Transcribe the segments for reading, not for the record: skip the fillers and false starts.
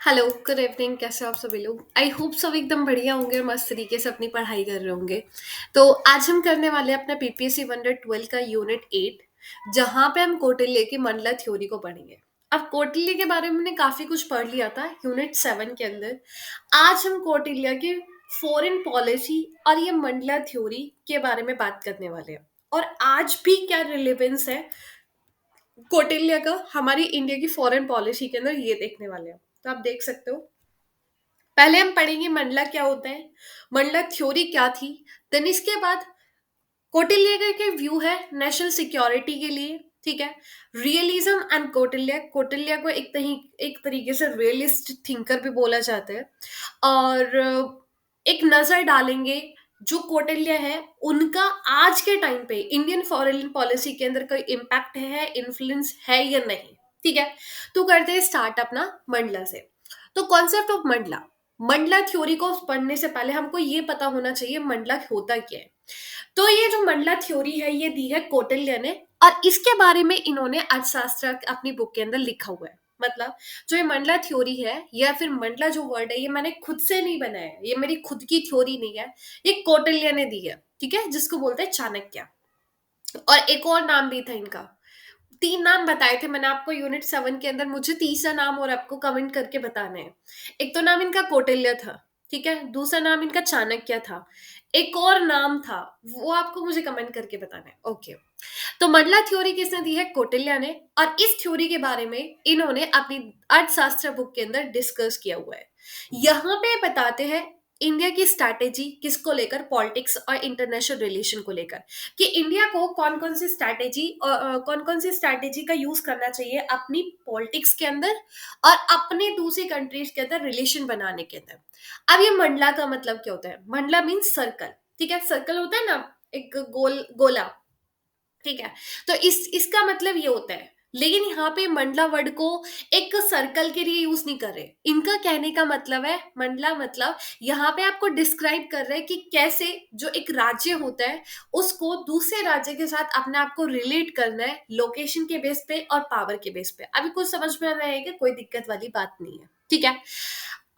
Hello, good evening. कैसे हो आप सभी लोग? आई होप सब एकदम बढ़िया होंगे और मस्त तरीके से अपनी पढ़ाई कर रहे होंगे। तो आज हम करने वाले हैं अपना पीपीएससी 112 का यूनिट 8, जहाँ पे हम कौटिल्य की मंडला थ्योरी को पढ़ेंगे। अब कौटिल्य के बारे में हमने काफी कुछ पढ़ लिया था यूनिट 7 के अंदर। आज हम कौटिल्य की फॉरेन पॉलिसी और ये मंडला थ्योरी के बारे में बात करने वाले हैं, और आज भी क्या रिलेवेंस है कौटिल्य का हमारी इंडिया की फॉरेन पॉलिसी के अंदर, ये देखने वाले हैं। तो आप देख सकते हो, पहले हम पढ़ेंगे मंडला क्या होता है, मंडला थ्योरी क्या थी। देन इसके बाद कौटिल्य के व्यू है नेशनल सिक्योरिटी के लिए। ठीक है, रियलिज्म एंड कौटिल्य। कौटिल्य को एक तरीके से रियलिस्ट थिंकर भी बोला जाता है। और एक नजर डालेंगे जो कौटिल्य है उनका आज के टाइम पे इंडियन फॉरेन पॉलिसी के अंदर कोई इम्पैक्ट है, इन्फ्लुएंस है या नहीं। ठीक है, तो करते हैं स्टार्ट अपना मंडला से। तो concept of Mandla, Mandla theory को पढ़ने से पहले हमको ये पता होना चाहिए मंडला होता क्या है। तो ये जो मंडला थ्योरी है ये दी है कौटिल्य ने, और इसके बारे में इन्होंने अर्थशास्त्र अपनी बुक के अंदर लिखा हुआ है। मतलब जो ये मंडला थ्योरी है या फिर मंडला जो वर्ड है, ये मैंने खुद से नहीं बनाया है, ये मेरी खुद की थ्योरी नहीं है, ये कौटिल्य ने दी है। ठीक है, जिसको बोलते हैं चाणक्य। और एक और नाम भी था इनका। तीन नाम बताए थे मैंने आपको यूनिट 7 के अंदर, मुझे तीसरा नाम और आपको कमेंट करके बताना है। एक तो नाम इनका कौटिल्य था, ठीक है, दूसरा नाम इनका चाणक्य था, एक और नाम था, वो आपको मुझे कमेंट करके बताना है। ओके, तो मंडला थ्योरी किसने दी है? कौटिल्य ने। और इस थ्योरी के बारे में इन्होंने अपनी अर्थशास्त्र बुक के अंदर डिस्कस किया हुआ है। यहाँ पे बताते हैं इंडिया की स्ट्रैटेजी किसको लेकर, पॉलिटिक्स और इंटरनेशनल रिलेशन को लेकर, कि इंडिया को कौन कौन सी स्ट्रैटेजी और कौन कौन सी स्ट्रैटेजी का यूज करना चाहिए अपनी पॉलिटिक्स के अंदर और अपने दूसरी कंट्रीज के अंदर रिलेशन बनाने के अंदर। अब ये मंडला का मतलब क्या होता है? Mandla means circle. ठीक है, सर्कल होता है ना, एक गोला। ठीक है, तो इस इसका मतलब ये होता है। लेकिन यहाँ पे मंडला वर्ड को एक सर्कल के लिए यूज नहीं कर रहे। इनका कहने का मतलब है मंडला मतलब यहाँ पे आपको डिस्क्राइब कर रहे हैं कि कैसे जो एक राज्य होता है उसको दूसरे राज्य के साथ अपने आप को रिलेट करना है, लोकेशन के बेस पे और पावर के बेस पे। अभी कुछ समझ में आ रहा है कि कोई दिक्कत वाली बात नहीं है। ठीक है,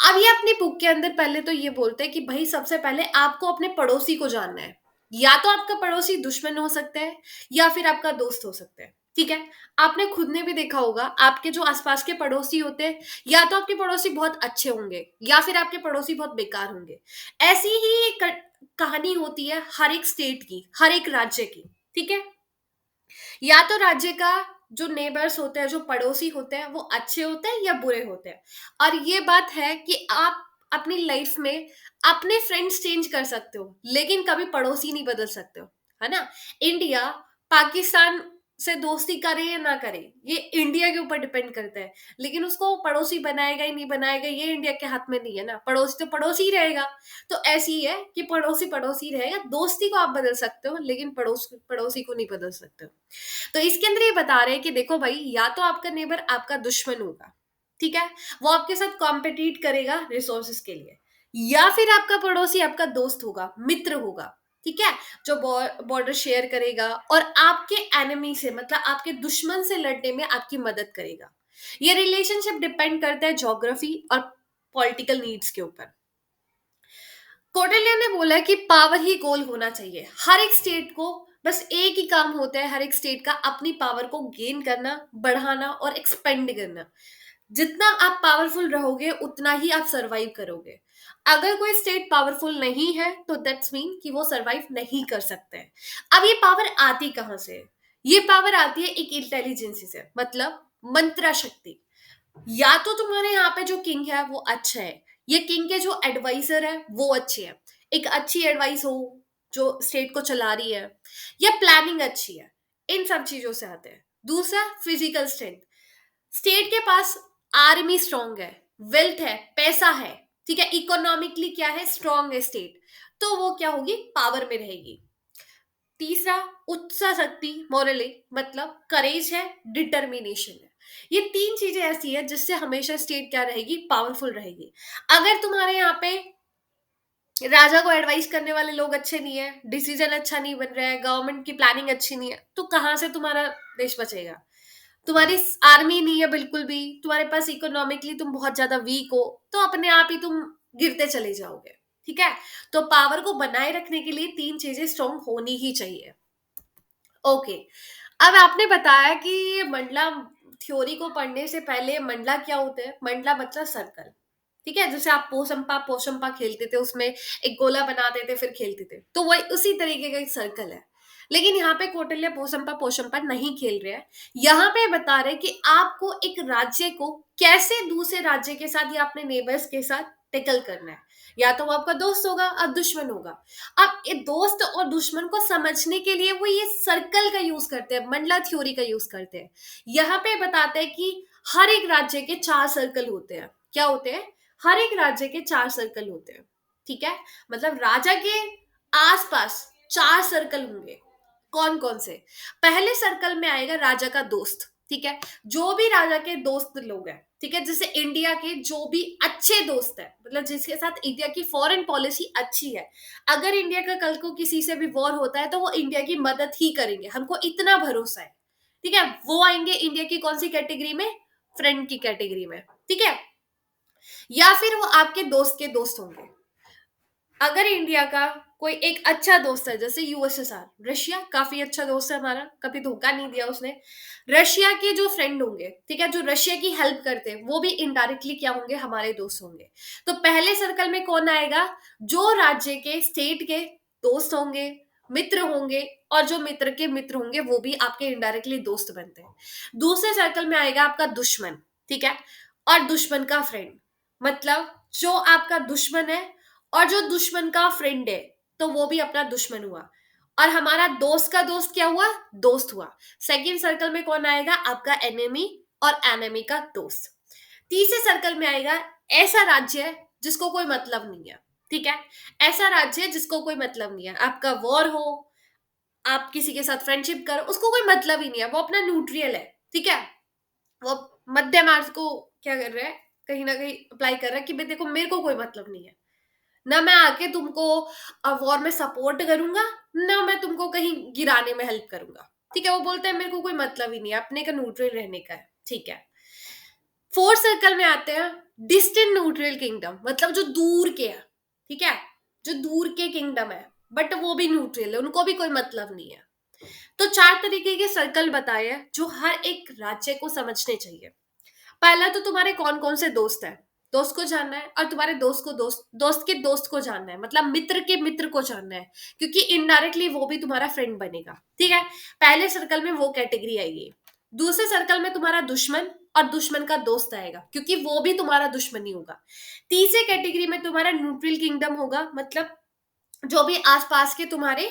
अब ये अपनी बुक के अंदर पहले तो ये बोलते हैं कि भाई सबसे पहले आपको अपने पड़ोसी को जानना है। या तो आपका पड़ोसी दुश्मन हो सकता है या फिर आपका दोस्त हो सकता है। ठीक है, आपने खुद ने भी देखा होगा आपके जो आसपास के पड़ोसी होते हैं, या तो आपके पड़ोसी बहुत अच्छे होंगे या फिर आपके पड़ोसी बहुत बेकार होंगे। ऐसी ही कहानी होती है हर एक स्टेट की, हर एक राज्य की। ठीक है, या तो राज्य का जो नेबर्स होते हैं, जो पड़ोसी होते हैं, वो अच्छे होते हैं या बुरे होते हैं। और ये बात है कि आप अपनी लाइफ में अपने फ्रेंड्स चेंज कर सकते हो लेकिन कभी पड़ोसी नहीं बदल सकते हो, है ना। इंडिया पाकिस्तान से दोस्ती करे या ना करे, ये इंडिया के ऊपर डिपेंड करता है। लेकिन उसको पड़ोसी बनाएगा ही नहीं बनाएगा, ये इंडिया के हाथ में नहीं है ना। पड़ोसी तो पड़ोसी ही रहेगा। तो ऐसी ही है कि पड़ोसी पड़ोसी रहेगा। दोस्ती को आप बदल सकते हो लेकिन पड़ोसी को नहीं बदल सकते हो। तो इसके अंदर ये बता रहे हैं कि देखो भाई, या तो आपका नेबर आपका दुश्मन होगा, ठीक है, वो आपके साथ कॉम्पिटिट करेगा रिसोर्सेज के लिए, या फिर आपका पड़ोसी आपका दोस्त होगा, मित्र होगा। ठीक है, जो बॉर्डर शेयर करेगा और आपके एनिमी से, मतलब आपके दुश्मन से लड़ने में आपकी मदद करेगा। ये रिलेशनशिप डिपेंड करता है ज्योग्राफी और पॉलिटिकल नीड्स के ऊपर। कौटिल्य ने बोला कि पावर ही गोल होना चाहिए हर एक स्टेट को। बस एक ही काम होता है हर एक स्टेट का, अपनी पावर को गेन करना, बढ़ाना और एक्सपेंड करना। जितना आप पावरफुल रहोगे उतना ही आप सरवाइव करोगे। अगर कोई स्टेट पावरफुल नहीं है तो दैट्स मीन कि वो सरवाइव नहीं कर सकते हैं। अब ये पावर आती कहां से है? ये पावर आती है एक इंटेलिजेंसी से, मतलब मंत्रा शक्ति। या तो तुम्हारे यहाँ पे जो किंग है वो अच्छा है, ये किंग के जो एडवाइजर है वो अच्छे हैं, एक अच्छी एडवाइस हो जो स्टेट को चला रही है, या प्लानिंग अच्छी है। इन सब चीजों से आते हैं। दूसरा, फिजिकल स्ट्रेंथ। स्टेट के पास आर्मी स्ट्रांग है, वेल्थ है, पैसा है। ठीक है, इकोनॉमिकली क्या है, स्ट्रांग है स्टेट, तो वो क्या होगी, पावर में रहेगी। तीसरा, उत्साह शक्ति, मोरली, मतलब करेज है, डिटर्मिनेशन है। ये तीन चीजें ऐसी है जिससे हमेशा स्टेट क्या रहेगी, पावरफुल रहेगी। अगर तुम्हारे यहाँ पे राजा को एडवाइस करने वाले लोग अच्छे नहीं है, डिसीजन अच्छा नहीं बन रहा है, गवर्नमेंट की प्लानिंग अच्छी नहीं है, तो कहाँ से तुम्हारा देश बचेगा? तुम्हारी आर्मी नहीं है बिल्कुल भी, तुम्हारे पास इकोनॉमिकली तुम बहुत ज्यादा वीक हो, तो अपने आप ही तुम गिरते चले जाओगे। ठीक है, तो पावर को बनाए रखने के लिए तीन चीजें स्ट्रांग होनी ही चाहिए। ओके, अब आपने बताया कि मंडला थ्योरी को पढ़ने से पहले मंडला क्या होते हैं, मंडला मतलब सर्कल। ठीक है, जैसे आप पोशंपा पोशंपा खेलते थे, उसमें एक गोला बनाते थे फिर खेलते थे, तो वही उसी तरीके का एक सर्कल है। लेकिन यहाँ पे कौटिल्य पोशंपा पोशंपा नहीं खेल रहे हैं। यहाँ पे बता रहे कि आपको एक राज्य को कैसे दूसरे राज्य के साथ या अपने नेबर्स के साथ टेकल करना है। या तो वो आपका दोस्त होगा और दुश्मन होगा। अब ये दोस्त और दुश्मन को समझने के लिए वो ये सर्कल का यूज करते हैं, मंडला थ्योरी का यूज करते हैं। यहाँ पे बताते हैं कि हर एक राज्य के चार सर्कल होते हैं। क्या होते हैं? हर एक राज्य के चार सर्कल होते हैं। ठीक है, मतलब राजा के आसपास चार सर्कल होंगे। कौन कौन से? पहले सर्कल में आएगा राजा का दोस्त। ठीक है, जो भी राजा के दोस्त लोग हैं, ठीक है, जैसे इंडिया के जो भी अच्छे दोस्त है, मतलब जिसके साथ इंडिया की फॉरेन पॉलिसी अच्छी है, अगर इंडिया का कल को किसी से भी वॉर होता है तो वो इंडिया की मदद ही करेंगे, हमको इतना भरोसा है। ठीक है, वो आएंगे इंडिया की कौन सी कैटेगरी में? फ्रेंड की कैटेगरी में। ठीक है, या फिर वो आपके दोस्त के दोस्त होंगे। अगर इंडिया का कोई एक अच्छा दोस्त है, जैसे यूएसएसआर, रशिया काफी अच्छा दोस्त है हमारा, कभी धोखा नहीं दिया उसने। रशिया के जो फ्रेंड होंगे, ठीक है, जो रशिया की हेल्प करते हैं, वो भी इनडायरेक्टली क्या होंगे? हमारे दोस्त होंगे। तो पहले सर्कल में कौन आएगा? जो राज्य के स्टेट के दोस्त होंगे, मित्र होंगे, और जो मित्र के मित्र होंगे वो भी आपके इनडायरेक्टली दोस्त बनते हैं। दूसरे सर्कल में आएगा आपका दुश्मन। ठीक है, और दुश्मन का फ्रेंड, मतलब जो आपका दुश्मन है और जो दुश्मन का फ्रेंड है, तो वो भी अपना दुश्मन हुआ। और हमारा दोस्त का दोस्त क्या हुआ? दोस्त हुआ। सेकंड सर्कल में कौन आएगा? आपका एनिमी और एनिमी का दोस्त। तीसरे सर्कल में आएगा ऐसा राज्य है जिसको कोई मतलब नहीं है। ठीक है, ऐसा राज्य है जिसको कोई मतलब नहीं है, आपका वॉर हो, आप किसी के साथ फ्रेंडशिप करो, उसको कोई मतलब ही नहीं है, वो अपना न्यूट्रियल है। ठीक है, वो मध्य मार्ग को क्या कर रहा है, कहीं ना कहीं अप्लाई कर रहा है कि भाई देखो मेरे को कोई मतलब नहीं है, ना मैं आके तुमको वॉर में सपोर्ट करूंगा, ना मैं तुमको कहीं गिराने में हेल्प करूंगा। ठीक है, वो बोलते हैं मेरे को कोई मतलब ही नहीं है, अपने का न्यूट्रल रहने का है। ठीक है, फोर्थ सर्कल में आते हैं डिस्टेंट न्यूट्रल किंगडम, मतलब जो दूर के है। ठीक है, जो दूर के किंगडम है बट वो भी न्यूट्रल है, उनको भी कोई मतलब नहीं है। तो चार तरीके के सर्कल बताए हैं जो हर एक राज्य को समझने चाहिए। पहला तो तुम्हारे कौन कौन से दोस्त हैं, दोस्त को जानना है, और तुम्हारे दोस्त को दोस्त के दोस्त को जानना है, मतलब मित्र के मित्र को जानना है, क्योंकि इनडायरेक्टली वो भी तुम्हारा फ्रेंड बनेगा। ठीक है, पहले सर्कल में वो कैटेगरी आएगी। दूसरे सर्कल में तुम्हारा दुश्मन और दुश्मन का दोस्त आएगा, क्योंकि वो भी तुम्हारा दुश्मन ही होगा। तीसरे कैटेगरी में तुम्हारा न्यूट्रल किंगडम होगा, मतलब जो भी आसपास के तुम्हारे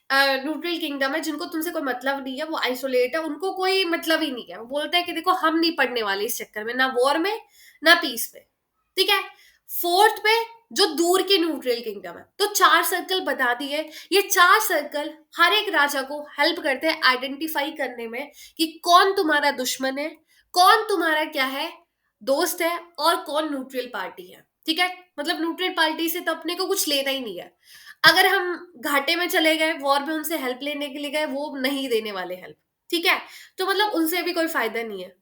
न्यूट्रल किंगडम है, जिनको तुमसे कोई मतलब नहीं है, वो आइसोलेट है, उनको कोई मतलब ही नहीं है, वो बोलते हैं कि देखो हम नहीं पढ़ने वाले इस चक्कर में, ना वॉर में ना पीस में। ठीक है, फोर्थ पे जो दूर के न्यूट्रल किंगडम है, तो चार सर्कल बता दिए। ये चार सर्कल हर एक राजा को हेल्प करते हैं आइडेंटिफाई करने में कि कौन तुम्हारा दुश्मन है, कौन तुम्हारा क्या है, दोस्त है, और कौन न्यूट्रल पार्टी है। ठीक है, मतलब न्यूट्रल पार्टी से तो अपने को कुछ लेना ही नहीं है। अगर हम घाटे में चले गए, वॉर में उनसे हेल्प लेने के लिए गए, वो नहीं देने वाले हेल्प। ठीक है, तो मतलब उनसे भी कोई फायदा नहीं है।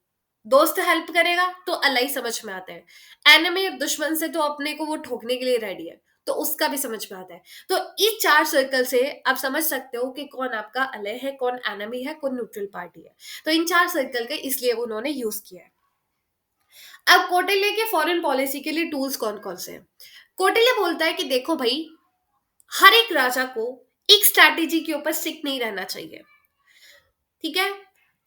दोस्त हेल्प करेगा तो अल्लाह ही समझ में आता है, एनिमी दुश्मन से तो अपने को वो ठोकने के लिए रेडी है, तो उसका भी समझ में आता है। तो इस चार सर्कल से आप समझ सकते हो कि कौन आपका अलै है, कौन एनिमी है, कौन न्यूट्रल पार्टी है। तो इन चार सर्कल के इसलिए उन्होंने यूज किया है। अब कौटिल्य के फॉरेन पॉलिसी के लिए टूल्स कौन कौन से हैं? कौटिल्य बोलता है कि देखो भाई, हर एक राजा को एक स्ट्रैटेजी के ऊपर स्टिक नहीं रहना चाहिए। ठीक है,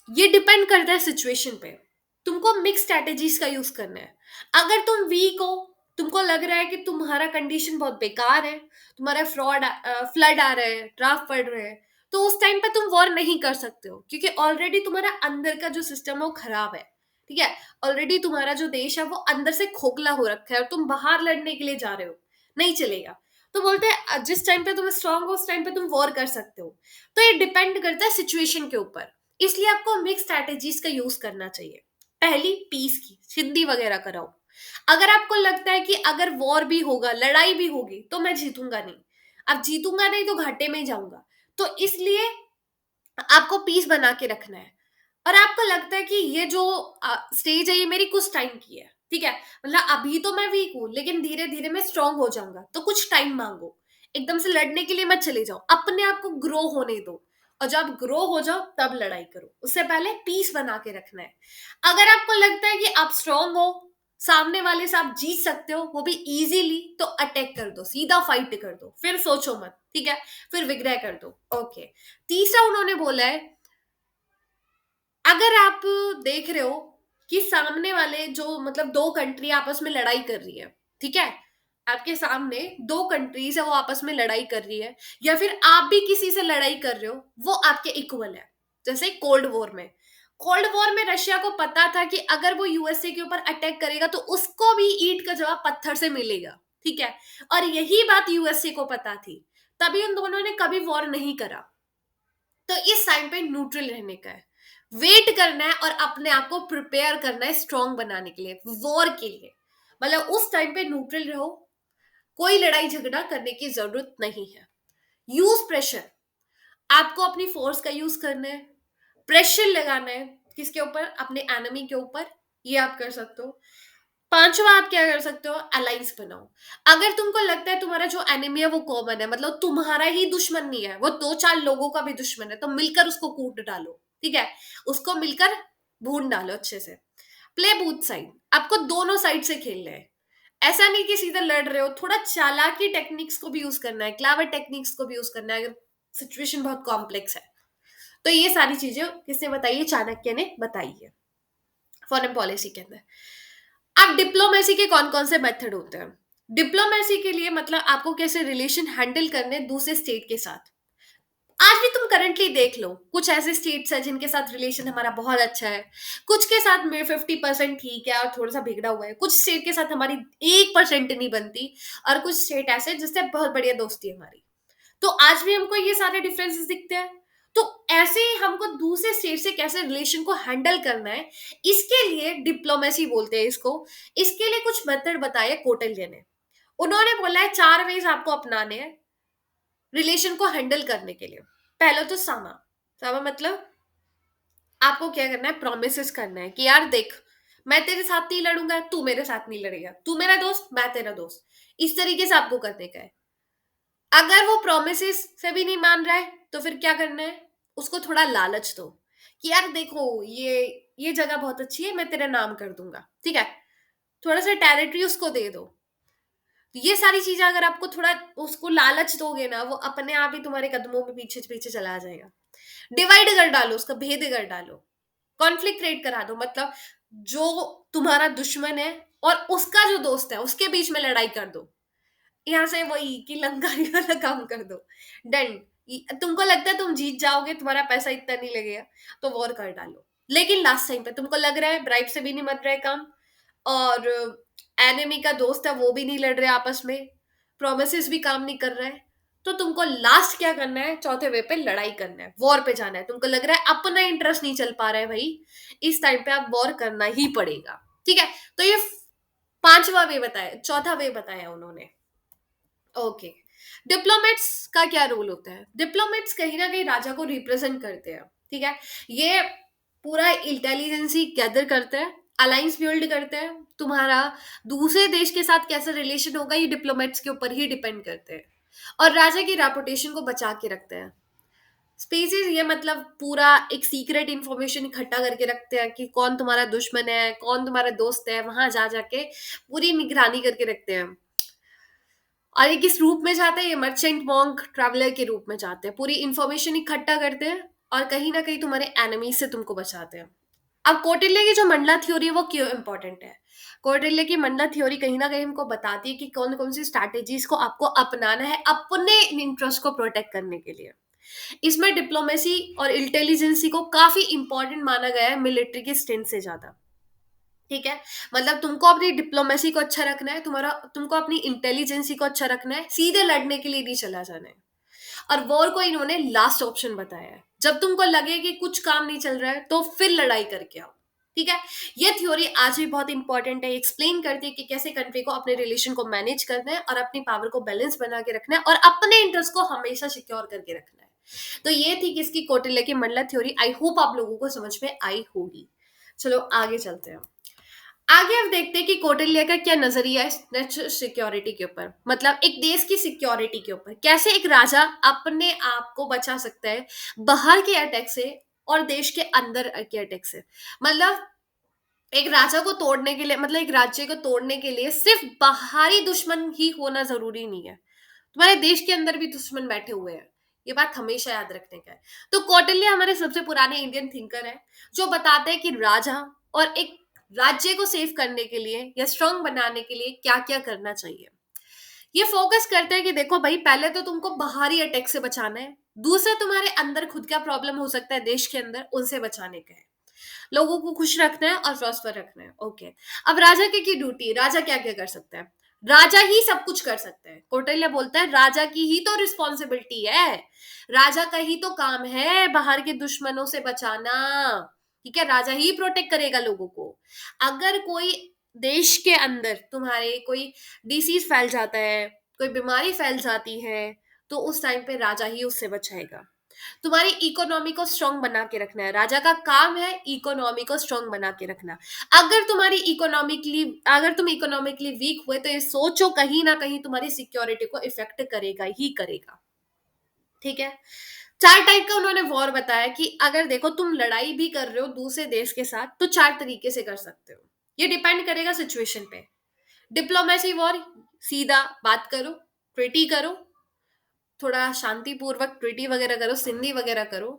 ये डिपेंड करता है सिचुएशन पे, तुमको मिक्स स्ट्रैटेजीज का यूज करना है। अगर तुम वीक हो, तुमको लग रहा है कि तुम्हारा कंडीशन बहुत बेकार है, तुम्हारा फ्लड आ रहा है, ड्राफ्ट पड़ रहे हैं, तो उस टाइम पे तुम वॉर नहीं कर सकते हो, क्योंकि ऑलरेडी तुम्हारा अंदर का जो सिस्टम है वो खराब है। ठीक है, ऑलरेडी तुम्हारा जो देश है वो अंदर से खोखला हो रखा है, और तुम बाहर लड़ने के लिए जा रहे हो, नहीं चलेगा। तो बोलते हैं जिस टाइम पे तुम स्ट्रांग हो उस टाइम पे तुम वॉर कर सकते हो। तो ये डिपेंड करता है सिचुएशन के ऊपर, इसलिए आपको मिक्स स्ट्रैटेजीज का यूज करना चाहिए। पहली, पीस की सिद्धि वगैरह कराओ। अगर आपको लगता है कि अगर वॉर भी होगा, लड़ाई भी होगी, तो मैं जीतूंगा नहीं, अब जीतूंगा नहीं तो घाटे में ही जाऊंगा, तो इसलिए आपको पीस बना के रखना है। और आपको लगता है कि ये जो स्टेज है ये मेरी कुछ टाइम की है, ठीक है, मतलब अभी तो मैं वीक हूं लेकिन धीरे धीरे मैं स्ट्रांग हो जाऊंगा, तो कुछ टाइम मांगो। एकदम से लड़ने के लिए मत चले जाओ, अपने आप को ग्रो होने दो। और जब ग्रो हो जाओ तब लड़ाई करो, उससे पहले पीस बना के रखना है। अगर आपको लगता है कि आप स्ट्रांग हो, सामने वाले से आप जीत सकते हो वो भी इजीली, तो अटैक कर दो, सीधा फाइट कर दो, फिर सोचो मत, ठीक है, फिर विग्रह कर दो। ओके। तीसरा उन्होंने बोला है, अगर आप देख रहे हो कि सामने वाले जो मतलब दो कंट्री आपस में लड़ाई कर रही है, ठीक है, आपके सामने दो कंट्रीज है वो आपस में लड़ाई कर रही है, या फिर आप भी किसी से लड़ाई कर रहे हो, वो आपके इक्वल है। जैसे कोल्ड वॉर में रशिया को पता था कि अगर वो यूएसए के ऊपर अटैक करेगा तो उसको भी ईंट का जवाब पत्थर से मिलेगा, ठीक है, और यही बात यूएसए को पता थी, तभी उन दोनों ने कभी वॉर नहीं करा। तो इस टाइम पे न्यूट्रल रहने का है, वेट करना है और अपने आप को प्रिपेयर करना है स्ट्रांग बनाने के लिए, वॉर के लिए। मतलब उस टाइम पे न्यूट्रल रहो, कोई लड़ाई झगड़ा करने की जरूरत नहीं है। यूज प्रेशर, आपको अपनी फोर्स का यूज करना है, प्रेशर लगाना है, किसके ऊपर, अपने एनिमी के ऊपर, ये आप कर सकते हो। पांचवा आप क्या कर सकते हो, अलायंस बनाओ। अगर तुमको लगता है तुम्हारा जो एनिमी है वो कॉमन है, मतलब तुम्हारा ही दुश्मन नहीं है, वो दो चार लोगों का भी दुश्मन है, तो मिलकर उसको कूट डालो, ठीक है, उसको मिलकर भून डालो अच्छे से। प्ले बूथ साइड, आपको दोनों साइड से खेलना है। ऐसा नहीं कि सीधा लड़ रहे हो, थोड़ा चालाकी टेक्निक्स को भी यूज करना है, क्लावर टेक्निक्स को भी यूज करना है अगर सिचुएशन बहुत कॉम्प्लेक्स है। तो ये सारी चीजें किसने बताई है, चाणक्य ने बताई है फॉरेन पॉलिसी के अंदर। अब डिप्लोमेसी के कौन कौन से मेथड होते हैं। डिप्लोमेसी के लिए मतलब आपको कैसे रिलेशन हैंडल करने हैं दूसरे स्टेट के साथ। आज भी तुम करंटली देख लो, कुछ ऐसे स्टेट्स हैं जिनके साथ रिलेशन हमारा बहुत अच्छा है, कुछ के साथ में 50% ठीक है और थोड़ा सा बिगड़ा हुआ है, कुछ स्टेट के साथ हमारी 1% नहीं बनती, और कुछ स्टेट ऐसे जिससे बहुत बढ़िया दोस्ती है हमारी। तो आज भी हमको ये सारे डिफरेंसेस दिखते हैं। तो ऐसे ही हमको दूसरे स्टेट से कैसे रिलेशन को हैंडल करना है, इसके लिए डिप्लोमेसी बोलते हैं इसको। इसके लिए कुछ मेथड बताए कौटिल्य ने। उन्होंने बोला है 4 वेज आपको अपनाने हैं रिलेशन को हैंडल करने के लिए। पहला तो सामा। सामा मतलब आपको क्या करना है, प्रोमिस करना है कि यार देख, मैं तेरे साथ नहीं लड़ूंगा, तू मेरे साथ नहीं लड़ेगा, तू मेरा दोस्त मैं तेरा दोस्त, इस तरीके से आपको करने का है। अगर वो प्रोमिस से भी नहीं मान रहा है तो फिर क्या करना है, उसको थोड़ा लालच दो कि यार देखो ये जगह बहुत अच्छी है, मैं तेरा नाम कर दूंगा, ठीक है, थोड़ा सा टेरिटरी उसको दे दो। ये सारी चीजें अगर आपको थोड़ा उसको लालच दोगे ना, वो अपने आप ही तुम्हारे कदमों में पीछे पीछे चला जाएगा। डिवाइड कर डालो, उसका भेद कर डालो, कॉन्फ्लिक्ट क्रिएट करा दो, मतलब जो तुम्हारा दुश्मन है और उसका जो दोस्त है उसके बीच में लड़ाई कर दो। यहाँ से वही कि लंकारी वाला काम कर दो। डन। तुमको लगता है तुम जीत जाओगे, तुम्हारा पैसा इतना नहीं लगेगा, तो वॉर कर डालो। लेकिन लास्ट टाइम पे तुमको लग रहा है ब्राइब से भी नहीं मर रहा है काम, और एनिमी का दोस्त है वो भी नहीं लड़ रहे आपस में, प्रोमिस भी काम नहीं कर रहा है, तो तुमको लास्ट क्या करना है, चौथे वे पे लड़ाई करना है, वॉर पे जाना है। तुमको लग रहा है अपना इंटरेस्ट नहीं चल पा रहा है भाई, इस टाइम पे आप वॉर करना ही पड़ेगा, ठीक है। तो ये पांचवा वे बताया, चौथा वे बताया उन्होंने। ओके। डिप्लोमेट्स का क्या रोल होता है, डिप्लोमेट्स कहीं ना कहीं राजा को रिप्रेजेंट करते हैं, ठीक है, ये पूरा इंटेलिजेंसी गैदर करते हैं, अलायंस बिल्ड करते हैं, तुम्हारा दूसरे देश के साथ कैसा रिलेशन होगा ये डिप्लोमेट्स के ऊपर ही डिपेंड करते हैं, और राजा की रेपुटेशन को बचा के रखते हैं। स्पेसिस ये मतलब पूरा एक सीक्रेट इंफॉर्मेशन इकट्ठा करके रखते हैं कि कौन तुम्हारा दुश्मन है कौन तुम्हारा दोस्त है, वहां जा जाके पूरी निगरानी करके रखते हैं। और ये किस रूप में जाते हैं, ये मर्चेंट मॉन्क ट्रैवलर के रूप में जाते हैं, पूरी इंफॉर्मेशन इकट्ठा करते हैं और कहीं ना कहीं तुम्हारे एनिमी से तुमको बचाते हैं। अब कौटिल्य की जो मंडला थ्योरी है वो क्यों इंपॉर्टेंट है। कौटिल्य की मंडला थ्योरी कहीं ना कहीं हमको बताती है कि कौन कौन सी स्ट्रैटेजीज को आपको अपनाना है अपने इंटरेस्ट को प्रोटेक्ट करने के लिए। इसमें डिप्लोमेसी और इंटेलिजेंसी को काफी इंपॉर्टेंट माना गया है मिलिट्री की स्ट्रेंथ से ज्यादा, ठीक है। मतलब तुमको अपनी डिप्लोमेसी को अच्छा रखना है, तुम्हारा तुमको अपनी इंटेलिजेंसी को अच्छा रखना है, सीधे लड़ने के लिए नहीं चला जाना है। और वॉर को इन्होंने लास्ट ऑप्शन बताया है, जब तुमको लगे कि कुछ काम नहीं चल रहा है तो फिर लड़ाई करके आओ, ठीक है। ये थ्योरी आज भी बहुत इंपॉर्टेंट है, एक्सप्लेन करती है कि कैसे कंट्री को अपने रिलेशन को मैनेज करना है और अपनी पावर को बैलेंस बना के रखना है और अपने इंटरेस्ट को हमेशा सिक्योर करके रखना है। तो ये थी किसकी, कौटिल्य की मंडला थ्योरी। आई होप आप लोगों को समझ में आई होगी। चलो आगे चलते हैं। आगे अब देखते हैं कि कौटिल्य का क्या नजरिया है नेशनल सिक्योरिटी के ऊपर, मतलब एक देश की सिक्योरिटी के ऊपर, कैसे एक राजा अपने आप को बचा सकता है बाहर के अटैक से और देश के अंदर के अटैक से। मतलब एक राजा को तोड़ने के लिए, मतलब एक राज्य को तोड़ने के लिए सिर्फ बाहरी दुश्मन ही होना जरूरी नहीं है, तुम्हारे देश के अंदर भी दुश्मन बैठे हुए हैं। ये बात हमेशा याद रखने का है। तो कौटिल्य हमारे सबसे पुराने इंडियन थिंकर है, जो बताते हैं कि राजा और एक राज्य को सेव करने के लिए या स्ट्रांग बनाने के लिए क्या क्या करना चाहिए। ये फोकस करते हैं कि देखो भाई, पहले तो तुमको बाहरी अटैक से बचाना है, दूसरा तुम्हारे अंदर खुद का प्रॉब्लम हो सकता है देश के अंदर, उनसे बचाने का है। लोगों को खुश रखना है और प्रॉस्पर रखना है। ओके, अब राजा की ड्यूटी, राजा क्या क्या कर सकता है? राजा ही सब कुछ कर सकता है। कौटिल्य बोलता है राजा की ही तो रिस्पॉन्सिबिलिटी है, राजा का ही तो काम है बाहर के दुश्मनों से बचाना। ठीक है, राजा ही प्रोटेक्ट करेगा लोगों को। अगर कोई देश के अंदर तुम्हारे कोई डिसीज फैल जाता है, कोई बीमारी फैल जाती है, तो उस टाइम पे राजा ही उससे बचाएगा। तुम्हारी इकोनॉमी को स्ट्रांग बना के रखना है, राजा का काम है इकोनॉमी को स्ट्रांग बना के रखना। अगर तुम इकोनॉमिकली वीक हुए तो ये सोचो कहीं ना कहीं तुम्हारी सिक्योरिटी को इफेक्ट करेगा ही करेगा। ठीक है, चार टाइप का उन्होंने वॉर बताया कि अगर देखो तुम लड़ाई भी कर रहे हो दूसरे देश के साथ तो चार तरीके से कर सकते हो। ये डिपेंड करेगा सिचुएशन पे। डिप्लोमेसी वॉर, सीधा बात करो, ट्रीटी करो, थोड़ा शांतिपूर्वक ट्रीटी वगैरह करो, सिंधी वगैरह करो।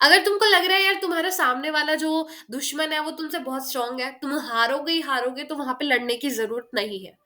अगर तुमको लग रहा है यार तुम्हारा सामने वाला जो दुश्मन है वो तुमसे बहुत स्ट्रांग है, तुम हारोगे ही हारोगे, तो वहां पे लड़ने की जरूरत नहीं है।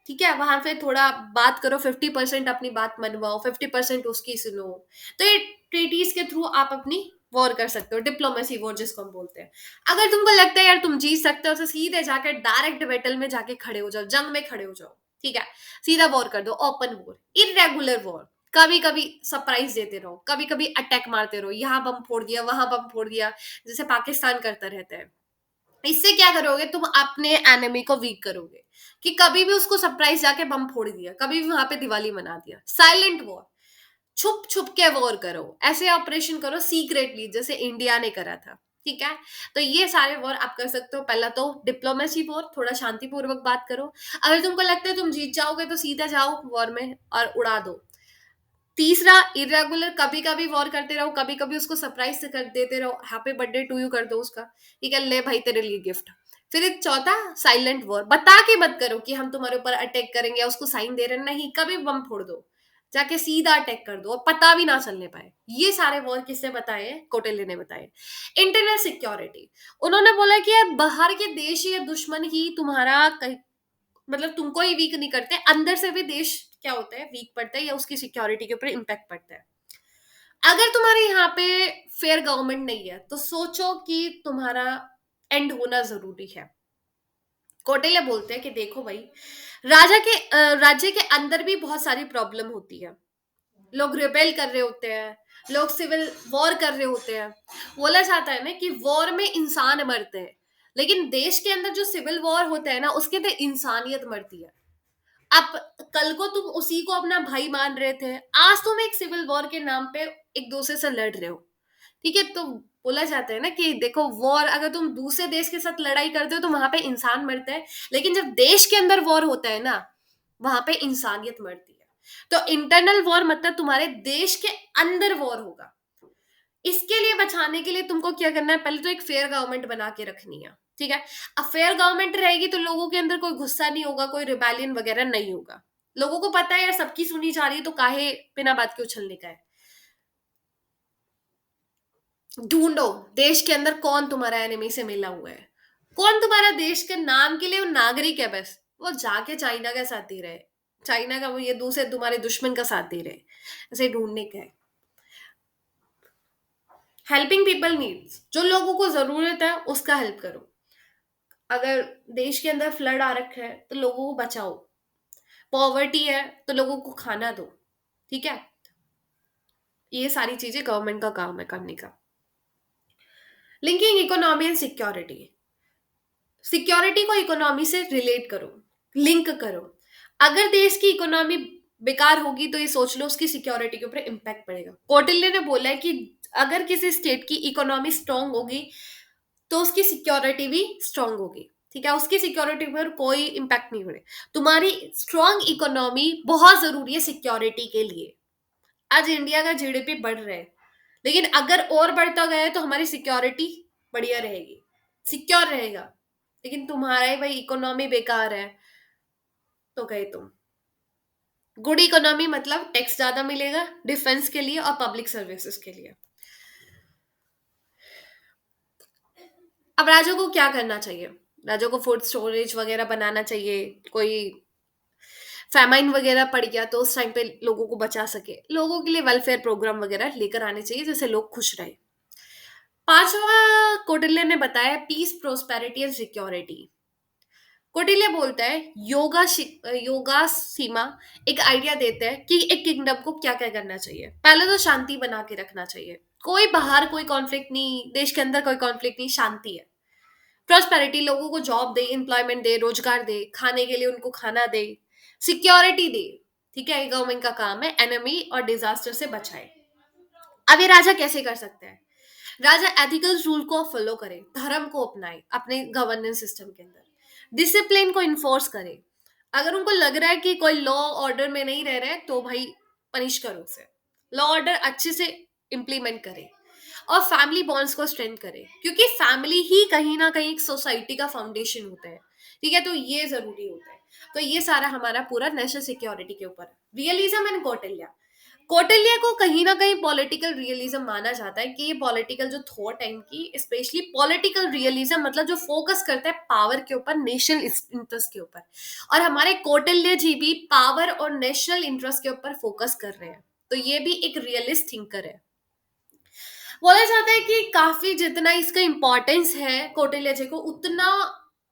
ठीक है, वहां पे थोड़ा बात करो, 50% अपनी बात मनवाओ, 50% उसकी सुनो। तो ये ट्रीटीज के थ्रू आप अपनी वॉर कर सकते हो, डिप्लोमेसी वॉर जिसको हम बोलते हैं। अगर तुमको लगता है यार तुम जीत सकते हो तो सीधे जाकर डायरेक्ट बैटल में जाके खड़े हो जाओ, जंग में खड़े हो जाओ। ठीक है, सीधा वॉर कर दो, ओपन वॉर। इरेगुलर वॉर, कभी कभी सरप्राइज देते रहो, कभी कभी अटैक मारते रहो, यहाँ बम फोड़ दिया वहां बम फोड़ दिया, जैसे पाकिस्तान करता रहता है। इससे क्या करोगे, तुम अपने एनिमी को वीक करोगे कि कभी भी उसको सरप्राइज जाके बम फोड़ दिया, कभी भी वहां पे दिवाली मना दिया। साइलेंट वॉर, छुप छुप के वॉर करो, ऐसे ऑपरेशन करो सीक्रेटली जैसे इंडिया ने करा था। ठीक है, तो ये सारे वॉर आप कर सकते हो। पहला तो डिप्लोमेसी वॉर, थोड़ा शांतिपूर्वक बात करो। अगर तुमको लगता है तुम जीत जाओगे तो सीधा जाओ वॉर में और उड़ा दो। तीसरा इरेगुलर, कभी कभी वॉर करते रहो, कभी कभी उसको सरप्राइज से कर देते रहो, हैप्पी बर्थडे टू यू कर दो उसका। ठीक है, ले भाई तेरे लिए गिफ्ट। फिर एक चौथा साइलेंट वॉर, बता के मत करो कि हम तुम्हारे ऊपर अटैक करेंगे या उसको साइन दे रहे हैं, नहीं, कभी बम फोड़ दो, जाके सीधा अटैक कर दो और पता भी ना चलने पाए। ये सारे वॉर किसने बताए? कौटिल्य ने बताए। इंटरनल सिक्योरिटी, उन्होंने बोला कि यार बाहर के देश या दुश्मन ही तुम्हारा मतलब तुमको ही वीक नहीं करते, अंदर से भी देश क्या होता है वीक पड़ता है या उसकी सिक्योरिटी के ऊपर इम्पैक्ट पड़ता है। अगर तुम्हारे यहाँ पे फेयर गवर्नमेंट नहीं है तो सोचो कि तुम्हारा एंड होना जरूरी है। कौटिल्य बोलते हैं कि देखो भाई, राज्य के अंदर भी बहुत सारी प्रॉब्लम होती है, लोग रिबेल कर रहे होते हैं, लोग सिविल वॉर कर रहे होते हैं। बोला जाता है ना कि वॉर में इंसान मरते हैं, लेकिन देश के अंदर जो सिविल वॉर होता है ना उसके अंदर इंसानियत मरती है। आप कल को तुम उसी को अपना भाई मान रहे थे, आज तुम एक सिविल वॉर के नाम पे एक दूसरे से लड़ रहे हो। ठीक है, तो बोला जाता है ना कि देखो वॉर, अगर तुम दूसरे देश के साथ लड़ाई करते हो तो वहां पे इंसान मरता है, लेकिन जब देश के अंदर वॉर होता है ना वहां पे इंसानियत मरती है। तो इंटरनल वॉर मतलब तुम्हारे देश के अंदर वॉर होगा। इसके लिए बचाने के लिए तुमको क्या करना है, पहले तो एक फेयर गवर्नमेंट बना के रखनी है। ठीक है, अब फेयर गवर्नमेंट रहेगी तो लोगों के अंदर कोई गुस्सा नहीं होगा, कोई रिबेलियन वगैरह नहीं होगा। लोगों को पता है यार सबकी सुनी जा रही है तो काहे बिना बात के उछलने का है। ढूंढो देश के अंदर कौन तुम्हारा एनिमी से मिला हुआ है, कौन तुम्हारा देश के नाम के लिए वो नागरिक है, बस वो जाके चाइना का साथ दे रहे, चाइना का वो ये दूसरे तुम्हारे दुश्मन का साथ दे रहे, ऐसे ढूंढने का है। हेल्पिंग पीपल नीड्स, जो लोगों को जरूरत है उसका हेल्प करो। अगर देश के अंदर फ्लड आ रखा है तो लोगों को बचाओ, पॉवर्टी है तो लोगों को खाना दो। ठीक है, ये सारी चीजें गवर्नमेंट का काम है करने का। Linking economy and security, security को इकोनॉमी से रिलेट करो, लिंक करो। अगर देश की इकोनॉमी बेकार होगी तो ये सोच लो उसकी सिक्योरिटी के ऊपर इम्पैक्ट पड़ेगा। कौटिल्य ने बोला है कि अगर किसी स्टेट की इकोनॉमी स्ट्रांग होगी तो उसकी सिक्योरिटी भी स्ट्रांग होगी। ठीक है, उसकी सिक्योरिटी पर कोई इम्पैक्ट नहीं पड़े। तुम्हारी स्ट्रांग इकोनॉमी बहुत जरूरी है सिक्योरिटी के लिए। आज इंडिया का जीडीपी बढ़ रहा है, लेकिन अगर और बढ़ता गया है तो हमारी सिक्योरिटी बढ़िया रहेगी, सिक्योर रहेगा। लेकिन तुम्हारा ही भाई इकोनॉमी बेकार है तो गए तुम। गुड इकोनॉमी मतलब टैक्स ज्यादा मिलेगा डिफेंस के लिए और पब्लिक सर्विसेज के लिए। अब राज्यों को क्या करना चाहिए? राज्यों को फूड स्टोरेज वगैरह बनाना चाहिए। कोई फैमाइन वगैरह पड़ गया तो उस टाइम पे लोगों को बचा सके, लोगों के लिए वेलफेयर प्रोग्राम वगैरह लेकर आने चाहिए जिससे लोग खुश रहे। पांचवा, कौटिल्य ने बताया peace prosperity and security. Kautilya बोलता है योगा सीमा एक आइडिया देता है कि एक किंगडम को क्या क्या करना चाहिए। पहले तो शांति बना के रखना चाहिए, कोई बाहर कोई कॉन्फ्लिक्ट नहीं, देश के अंदर कोई कॉन्फ्लिक्ट नहीं, शांति है। प्रॉस्पेरिटी, लोगों को जॉब दे, एम्प्लॉयमेंट दे, रोजगार दे, खाने के लिए उनको खाना दे, सिक्योरिटी दे। ठीक है, गवर्नमेंट का काम है एनिमी और डिजास्टर से बचाए। अब ये राजा कैसे कर सकते हैं? राजा एथिकल रूल को फॉलो करे, धर्म को अपनाए अपने गवर्नेंस सिस्टम के अंदर, डिसिप्लिन को इन्फोर्स करे। अगर उनको लग रहा है कि कोई लॉ ऑर्डर में नहीं रह रहा है तो भाई पनिश करो उसे, लॉ ऑर्डर अच्छे से इम्प्लीमेंट करे। और फैमिली बॉन्ड्स को स्ट्रेंथ करे, क्योंकि फैमिली ही कहीं ना कहीं एक सोसाइटी का फाउंडेशन होता है। ठीक है, तो ये जरूरी होता है। तो ये सारा हमारा पूरा नेशनल सिक्योरिटी के ऊपर। Realism and Kautilya. कौटिल्य को कहीं ना कहीं पॉलिटिकल रियलिज्म माना जाता है कि ये पॉलिटिकल जो थॉट है इनकी, स्पेशली पॉलिटिकल रियलिज्म मतलब जो फोकस करता है पावर के ऊपर, नेशनल इंटरेस्ट के ऊपर। और हमारे कौटिल्य जी भी पावर और नेशनल इंटरेस्ट के ऊपर फोकस कर रहे हैं, तो ये भी एक रियलिस्ट थिंकर है। बोला जाता है कि काफी जितना इसका इम्पोर्टेंस है कौटिल्य जी को, उतना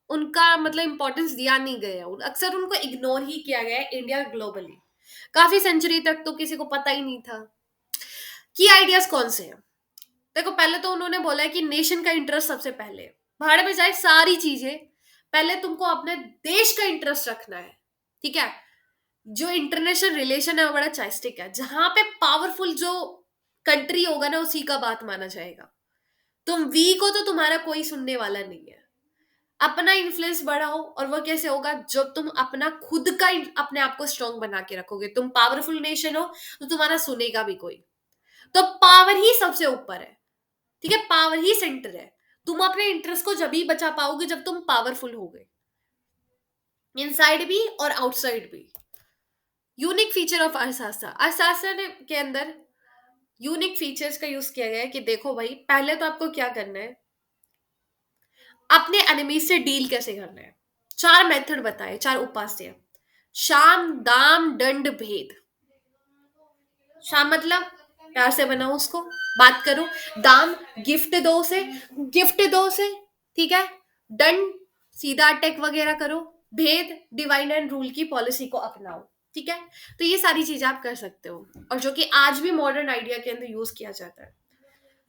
उनका मतलब इम्पोर्टेंस दिया नहीं गया, अक्सर उनको इग्नोर ही किया गया है इंडिया ग्लोबली। काफी सेंचुरी तक तो किसी को पता ही नहीं था कि आइडियाज कौन से हैं। देखो, पहले तो उन्होंने बोला है कि नेशन का इंटरेस्ट सबसे पहले, भाड़ में जाए सारी चीजें, पहले तुमको अपने देश का इंटरेस्ट रखना है। ठीक है, जो इंटरनेशनल रिलेशन है वो बड़ा चाइस्टिक है, जहां पे पावरफुल जो कंट्री होगा ना उसी का बात माना जाएगा। तुम वीक हो तो तुम्हारा कोई सुनने वाला नहीं है। अपना इन्फ्लुएंस बढ़ाओ, और वो कैसे होगा? जब तुम अपना खुद का अपने आप को स्ट्रांग बना के रखोगे। तुम पावरफुल नेशन हो तो तुम्हारा सुनेगा भी कोई। तो पावर ही सबसे ऊपर है। ठीक है, पावर ही सेंटर है। तुम अपने इंटरेस्ट को जब ही बचा पाओगे जब तुम पावरफुल होगे, इनसाइड भी और आउटसाइड भी। यूनिक फीचर ऑफ अर्थशास्त्र। अर्थशास्त्र के अंदर यूनिक फीचर्स का यूज किया गया है कि देखो भाई, पहले तो आपको क्या करना है, अपने एनिमीज से डील कैसे करना है। चार मेथड बताए, चार उपास्य। शाम, दाम, दंड, भेद। शाम मतलब प्यार से बनाओ उसको, बात करो। दाम, गिफ्ट दो उसे, गिफ्ट दो उसे। ठीक है। दंड, सीधा अटैक वगैरह करो। भेद, डिवाइड एंड रूल की पॉलिसी को अपनाओ। ठीक है, तो ये सारी चीजें आप कर सकते हो, और जो कि आज भी मॉडर्न आइडिया के अंदर यूज किया जाता है।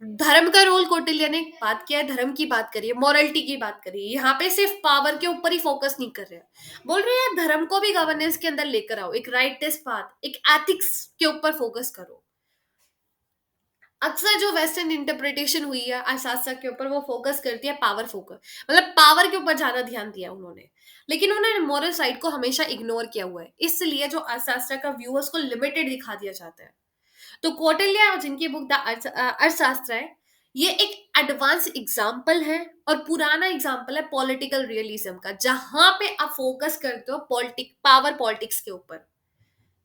धर्म का रोल कौटिल्य ने बात किया है, धर्म की बात करिए, मोरलिटी की बात करिए। यहाँ पे सिर्फ पावर के ऊपर ही फोकस नहीं कर रहे हैं, बोल रहे हैं धर्म को भी गवर्नेंस के अंदर लेकर आओ, एक राइटियस पाथ, एक एथिक्स के ऊपर फोकस करो। अक्सर जो वेस्टर्न इंटरप्रिटेशन हुई है अर्थशास्त्र के ऊपर, वो फोकस करती है पावर फोकस, मतलब पावर के ऊपर ज्यादा ध्यान दिया उन्होंने। लेकिन उन्होंने मोरल साइड को हमेशा इग्नोर किया हुआ है, इसलिए जो अर्थशास्त्र का व्यू है उसको लिमिटेड दिखा दिया जाता है। तो कौटिल्य और जिनकी बुक द अर्थशास्त्र है, ये एक एडवांस एग्जाम्पल है और पुराना एग्जाम्पल है पॉलिटिकल रियलिज्म का, जहां पे आप फोकस करते हो पावर पॉलिटिक्स के ऊपर।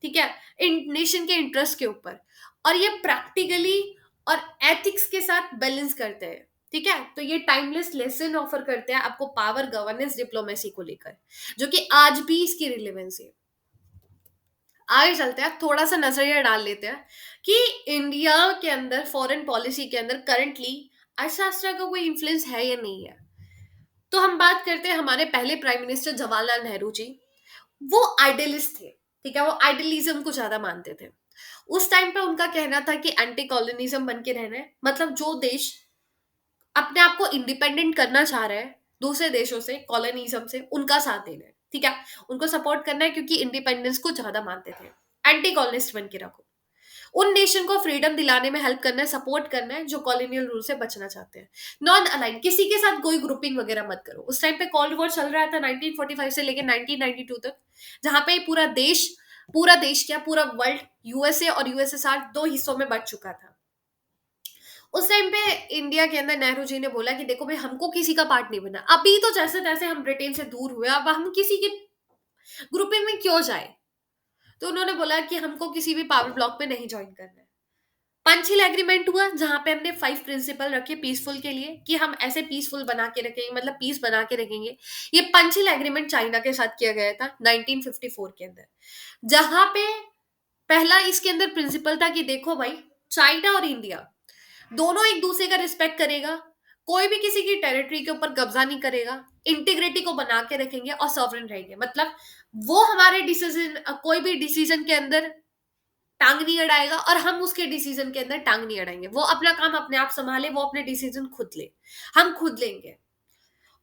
ठीक है, नेशन के इंटरेस्ट के ऊपर, और ये प्रैक्टिकली और एथिक्स के साथ बैलेंस करते हैं। ठीक है, तो ये टाइमलेस लेसन ऑफर करते हैं आपको पावर, गवर्नेंस, डिप्लोमेसी को लेकर, जो कि आज भी इसकी रिलेवेंस है। आगे चलते हैं, थोड़ा सा नजरिया डाल लेते हैं कि इंडिया के अंदर फॉरेन पॉलिसी के अंदर करंटली अर्थशास्त्र का कोई इन्फ्लुएंस है या नहीं है। तो हम बात करते हैं हमारे पहले प्राइम मिनिस्टर जवाहरलाल नेहरू जी। वो आइडियलिस्ट थे। ठीक है, वो आइडियलिज्म को ज्यादा मानते थे। उस टाइम पे उनका कहना था कि एंटी कॉलोनिज्म बन के रहना है, मतलब जो देश अपने आप को इंडिपेंडेंट करना चाह रहा है दूसरे देशों से, कॉलोनिज्म से, उनका साथ देना है। ठीक है, उनको सपोर्ट करना है क्योंकि इंडिपेंडेंस को ज्यादा मानते थे। एंटी कॉलोनिस्ट बन के रखो। उन नेशन को फ्रीडम दिलाने में हेल्प करना है, सपोर्ट करना है जो कॉलोनियल रूल से बचना चाहते हैं। नॉन अलाइन, किसी के साथ कोई ग्रुपिंग वगैरह मत करो। उस टाइम पे कोल्ड वॉर चल रहा था 1945 से लेकर 1992 तक, जहां पे पूरा देश क्या, पूरा वर्ल्ड यूएसए और यूएसएसआर दो हिस्सों में बंट चुका था। उस टाइम पे इंडिया के अंदर नेहरू जी ने बोला कि देखो भाई, हमको किसी का पार्ट नहीं बना। अभी तो जैसे तैसे हम ब्रिटेन से दूर हुए, अब हम किसी के ग्रुपिंग में क्यों जाए। तो उन्होंने बोला कि हमको किसी भी पावर ब्लॉक में नहीं ज्वाइन करना है। पंचशील एग्रीमेंट हुआ, जहां पे हमने 5 प्रिंसिपल रखे पीसफुल के लिए, कि हम ऐसे पीसफुल बना के रखेंगे, मतलब पीस बना के रखेंगे। ये पंचशील एग्रीमेंट चाइना के साथ किया गया था 1954 के अंदर, जहां पे पहला इसके अंदर प्रिंसिपल था कि देखो भाई, चाइना और इंडिया दोनों एक दूसरे का रिस्पेक्ट करेगा, कोई भी किसी की टेरिटरी के ऊपर कब्जा नहीं करेगा, इंटीग्रिटी को बना के रखेंगे और सॉवरेन रहेंगे। मतलब वो हमारे डिसीजन, कोई भी डिसीजन के अंदर टांग नहीं अड़ाएगा और हम उसके डिसीजन के अंदर टांग नहीं अड़ाएंगे। वो अपना काम अपने आप संभाले, वो अपने डिसीजन खुद ले, हम खुद लेंगे।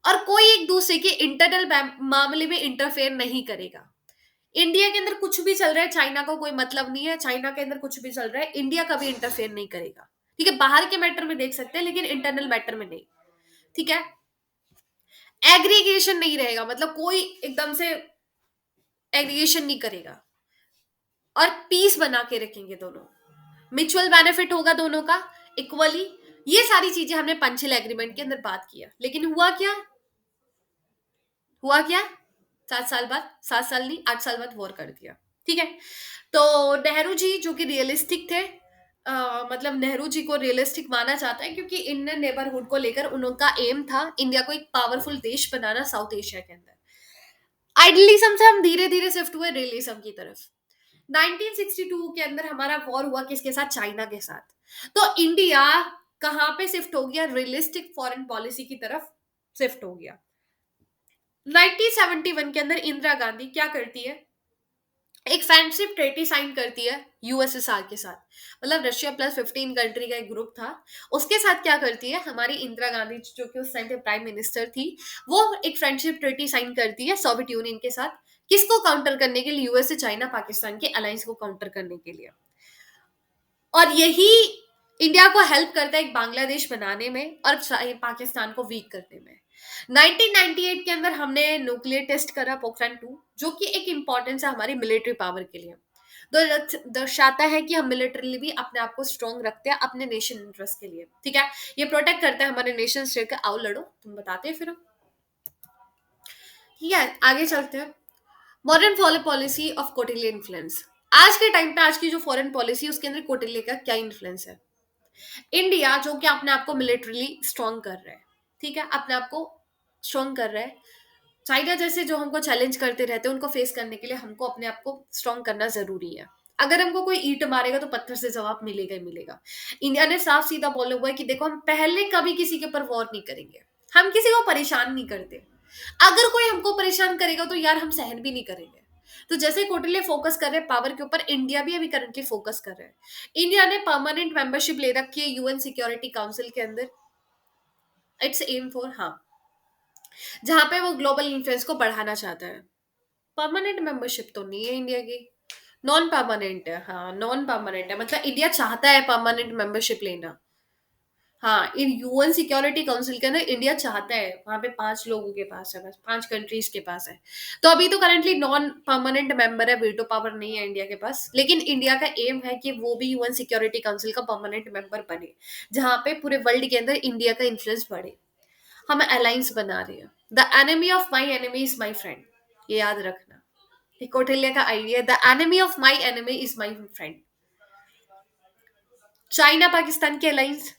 और कोई एक दूसरे के इंटरनल मामले में इंटरफेयर नहीं करेगा। इंडिया के अंदर कुछ भी चल रहा है, चाइना को कोई मतलब नहीं है। चाइना के अंदर कुछ भी चल रहा है, इंडिया कभी इंटरफेयर नहीं करेगा। ठीक है, बाहर के मैटर में देख सकते हैं, लेकिन इंटरनल मैटर में नहीं। ठीक है, एग्रीगेशन नहीं रहेगा, मतलब कोई एकदम से एग्रीगेशन नहीं करेगा, और पीस बना के रखेंगे दोनों। म्यूचुअल बेनिफिट होगा दोनों का इक्वली। ये सारी चीजें हमने पंचशील एग्रीमेंट के अंदर बात किया, लेकिन हुआ क्या? हुआ क्या? 7 साल बाद, 7 साल नहीं, 8 साल बाद वॉर कर दिया। ठीक है, तो नेहरू जी जो कि रियलिस्टिक थे, मतलब नेहरू जी को रियलिस्टिक माना जाता है, क्योंकि इंडियन नेबरहुड को लेकर उनका एम था इंडिया को एक पावरफुल देश बनाना साउथ एशिया के अंदर। आइडलिज्म से हम धीरे धीरे शिफ्ट हुए रियलिज्म की तरफ। 1962 के अंदर हमारा वॉर हुआ किसके साथ? चाइना के साथ। तो इंडिया कहां पे शिफ्ट हो गया? रियलिस्टिक फॉरेन पॉलिसी की तरफ शिफ्ट हो गया। 1971 के अंदर इंदिरा गांधी क्या करती है? एक फ्रेंडशिप ट्रेटी साइन करती है यूएसएसआर के साथ, मतलब रशिया प्लस 15 कंट्री का एक ग्रुप था। उसके साथ क्या करती है हमारी इंदिरा गांधी, जो कि उस टाइम पे प्राइम मिनिस्टर थी, वो एक फ्रेंडशिप ट्रेटी साइन करती है सोवियत यूनियन के साथ। किसको काउंटर करने के लिए? यूएसए चाइना पाकिस्तान के अलायंस को काउंटर करने के लिए। और यही इंडिया को हेल्प करता है एक बांग्लादेश बनाने में और पाकिस्तान को वीक करने में। 1998 के अंदर हमने न्यूक्लियर टेस्ट करा पोखरण 2, जो कि एक इंपॉर्टेंस है हमारी मिलिट्री पावर के लिए। तो दर्शाता है कि हम मिलिटरीली भी अपने आप को स्ट्रॉन्ग रखते हैं अपने नेशन इंटरेस्ट के लिए। ठीक है, ये प्रोटेक्ट करता है हमारे नेशन स्टेट का। आओ लड़ो, तुम बताते हैं फिर हम। ठीक है, आगे चलते हैं। Modern foreign policy of Kautilyan influence. आज के टाइम पे आज की जो फॉरेन पॉलिसी है उसके अंदर कोटिलिया का क्या इन्फ्लुएंस है? इंडिया जो कि अपने आप को मिलिटरीली स्ट्रॉन्ग कर रहा है, ठीक है, अपने आप को स्ट्रॉन्ग कर रहा है। चाइना जैसे जो हमको चैलेंज करते रहते हैं, उनको फेस करने के लिए हमको अपने आप को स्ट्रॉन्ग करना जरूरी है। अगर हमको कोई ईंट मारेगा तो पत्थर से जवाब मिलेगा ही मिलेगा। इंडिया ने साफ सीधा बोला हुआ है कि देखो, हम पहले कभी किसी के ऊपर वॉर नहीं करेंगे, हम किसी को परेशान नहीं करते। अगर कोई हमको परेशान करेगा तो यार हम सहन भी नहीं करेंगे। तो जैसे कोटले फोकस कर रहे हैं पावर के ऊपर, इंडिया भी अभी करंटली फोकस कर रहा है। इंडिया ने परमानेंट मेंबरशिप ले रखी है यूएन सिक्योरिटी काउंसिल के अंदर। इट्स एम फॉर, हाँ, जहां पे वो ग्लोबल इन्फ्लुएंस को बढ़ाना चाहता है। परमानेंट मेंबरशिप तो नहीं है इंडिया की, नॉन परमानेंट है। हाँ, नॉन परमानेंट है, मतलब इंडिया चाहता है परमानेंट मेंबरशिप लेना। हाँ, इन यूएन सिक्योरिटी काउंसिल के अंदर इंडिया चाहता है, वहां पे 5 लोगों के पास है, बस 5 कंट्रीज के पास है। तो अभी तो करंटली नॉन परमानेंट मेंबर है, वीटो पावर नहीं है इंडिया के पास, लेकिन इंडिया का एम है कि वो भी यूएन सिक्योरिटी काउंसिल का परमानेंट मेंबर बने, जहां पे पूरे वर्ल्ड के अंदर इंडिया का इन्फ्लुएंस बढ़े। हम अलायंस बना रहे हैं। The enemy of my enemy is my friend, ये याद रखना। ये कौटिल्य का idea, the enemy of my enemy is my friend. China Pakistan के अलायंस,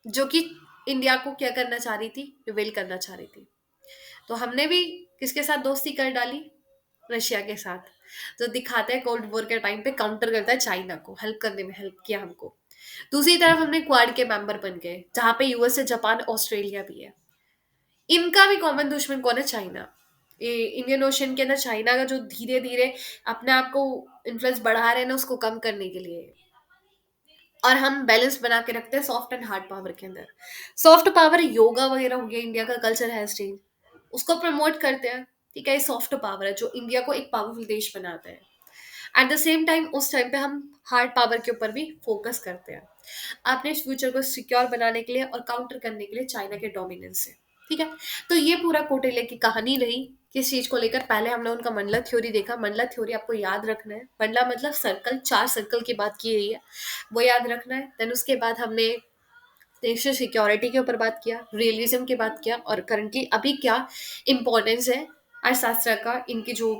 जो कि इंडिया को क्या करना चाह रही थी? रिवेल करना चाह रही थी। तो हमने भी किसके साथ दोस्ती कर डाली? रशिया के साथ। जो दिखाता है कोल्ड वॉर के टाइम पे काउंटर करता है चाइना को, हेल्प करने में हेल्प किया हमको। दूसरी तरफ हमने क्वाड के मेंबर बन गए, जहां पे यूएसए, जापान, ऑस्ट्रेलिया भी है। इनका भी कॉमन दुश्मन कौन है? चाइना। इंडियन ओशन के अंदर चाइना का जो धीरे धीरे अपने आप को इन्फ्लुएंस बढ़ा रहे हैं ना, उसको कम करने के लिए। और हम बैलेंस बना के रखते हैं सॉफ्ट एंड हार्ड पावर के अंदर। सॉफ्ट पावर योगा वगैरह हो गया, इंडिया का कल्चर है चेंज, उसको प्रमोट करते हैं। ठीक है, ये सॉफ्ट पावर है जो इंडिया को एक पावरफुल देश बनाता है। एट द सेम टाइम उस टाइम पे हम हार्ड पावर के ऊपर भी फोकस करते हैं अपने फ्यूचर को सिक्योर बनाने के लिए और काउंटर करने के लिए चाइना के डोमिनेंस से। ठीक है, तो ये पूरा कोटेले की कहानी रही किस चीज को लेकर। पहले हमने उनका मंडला थ्योरी देखा। मंडला थ्योरी आपको याद रखना है, मंडला मतलब सर्कल, 4 सर्कल की बात की गई है, वो याद रखना है। देन उसके बाद हमने नेशनल सिक्योरिटी के ऊपर बात किया, रियलिज्म की बात किया, और करंटली अभी क्या इंपॉर्टेंस है अर्थशास्त्र का, इनकी जो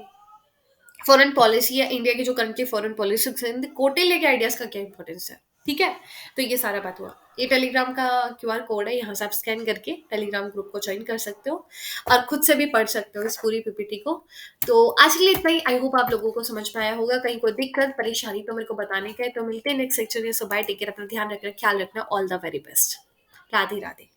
फॉरेन पॉलिसी है, इंडिया की जो करंटली फॉरेन पॉलिसी, कोटेले के आइडियाज का क्या इंपॉर्टेंस है। ठीक है, तो ये सारा बात हुआ। ये टेलीग्राम का क्यूआर कोड है, यहाँ से आप स्कैन करके टेलीग्राम ग्रुप को ज्वाइन कर सकते हो और खुद से भी पढ़ सकते हो इस पूरी पीपीटी को। तो आज के लिए इतना ही। आई होप आप लोगों को समझ में आया होगा। कहीं कोई दिक्कत परेशानी तो मेरे को बताने का है। तो मिलते हैं नेक्स्ट सेक्शन में। सो बाय, टेक केयर, अपना ध्यान रखना, ख्याल रखना। All the very best. Radhe Radhe.